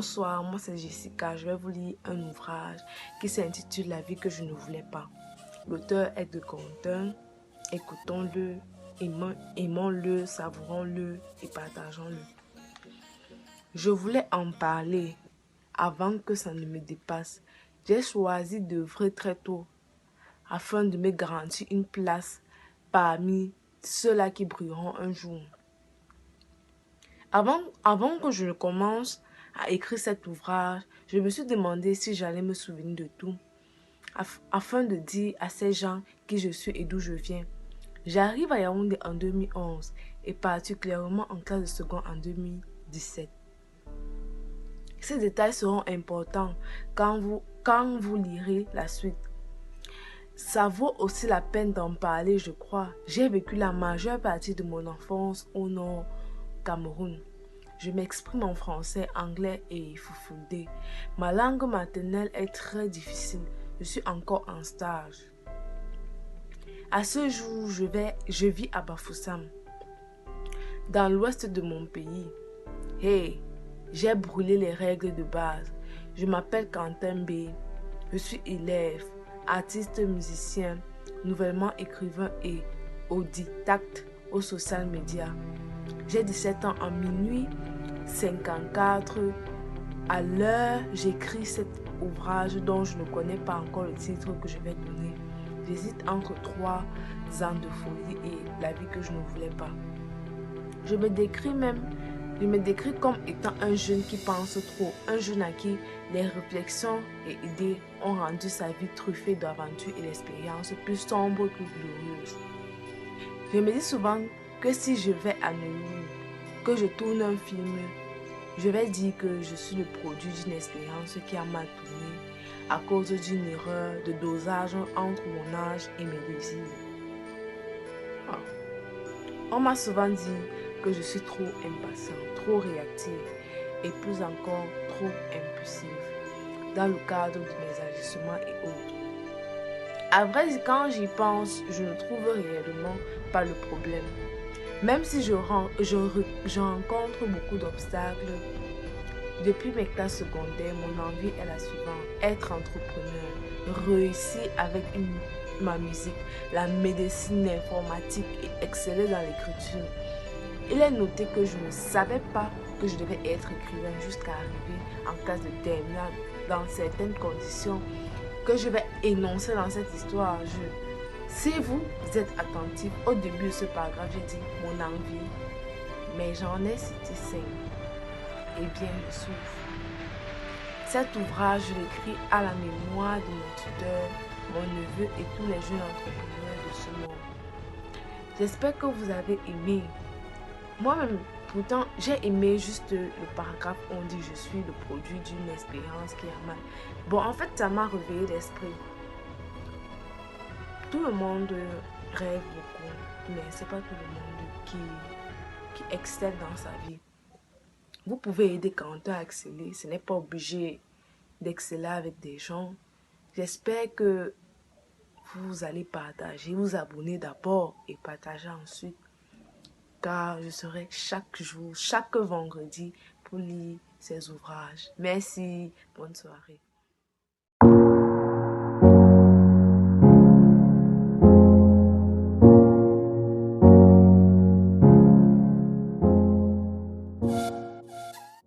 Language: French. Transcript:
Bonsoir, moi c'est Jessica. Je vais vous lire un ouvrage qui s'intitule La vie que je ne voulais pas. L'auteur est de Quentin. Écoutons-le, aimons-le, savourons-le et partageons-le. Je voulais en parler avant que ça ne me dépasse. J'ai choisi d'œuvrer très tôt afin de me garantir une place parmi ceux-là qui brilleront un jour. Avant que je ne commence à écrire cet ouvrage, je me suis demandé si j'allais me souvenir de tout, afin de dire à ces gens qui je suis et d'où je viens. J'arrive à Yaoundé en 2011 et particulièrement en classe de seconde en 2017. Ces détails seront importants quand vous lirez la suite. Ça vaut aussi la peine d'en parler, je crois. J'ai vécu la majeure partie de mon enfance au nord Cameroun. Je m'exprime en français, anglais et foufoudé. Ma langue maternelle est très difficile. Je suis encore en stage. À ce jour, je vis à Bafoussam, dans l'ouest de mon pays. Hey, j'ai brûlé les règles de base. Je m'appelle Quentin B. Je suis élève, artiste musicien, nouvellement écrivain et autodidacte aux social media. J'ai 17 ans en minuit 54. À l'heure, j'écris cet ouvrage dont je ne connais pas encore le titre que je vais donner. J'hésite entre 3 ans de folie et la vie que je ne voulais pas. Je me décris comme étant un jeune qui pense trop, un jeune à qui les réflexions et idées ont rendu sa vie truffée d'aventures et d'expériences plus sombres que glorieuses. Je me dis souvent que si je vais à New York, que je tourne un film, je vais dire que je suis le produit d'une expérience qui a mal tourné à cause d'une erreur de dosage entre mon âge et mes désirs. On m'a souvent dit que je suis trop impatiente, trop réactive et plus encore trop impulsive dans le cadre de mes agissements et autres. À vrai dire, quand j'y pense, je ne trouve réellement pas le problème. Même si je rencontre beaucoup d'obstacles, depuis mes classes secondaires, mon envie est la suivante: être entrepreneur, réussir avec ma musique, la médecine, l'informatique et exceller dans l'écriture. Il est noté que je ne savais pas que je devais être écrivain jusqu'à arriver en classe de terminale dans certaines conditions que je vais énoncer dans cette histoire. Si vous êtes attentif, au début de ce paragraphe, j'ai dit mon envie, mais j'en ai cité 5. Eh bien, je souffre. Cet ouvrage, je l'écris à la mémoire de mon tuteur, mon neveu et tous les jeunes entrepreneurs de ce monde. J'espère que vous avez aimé. Moi-même, pourtant, j'ai aimé juste le paragraphe où on dit je suis le produit d'une expérience qui a mal. Bon, en fait, ça m'a réveillé l'esprit. Tout le monde rêve beaucoup, mais c'est pas tout le monde qui excelle dans sa vie. Vous pouvez aider Quentin à exceller. Ce n'est pas obligé d'exceller avec des gens. J'espère que vous allez partager, vous abonner d'abord et partager ensuite. Car je serai chaque jour, chaque vendredi pour lire ces ouvrages. Merci, bonne soirée.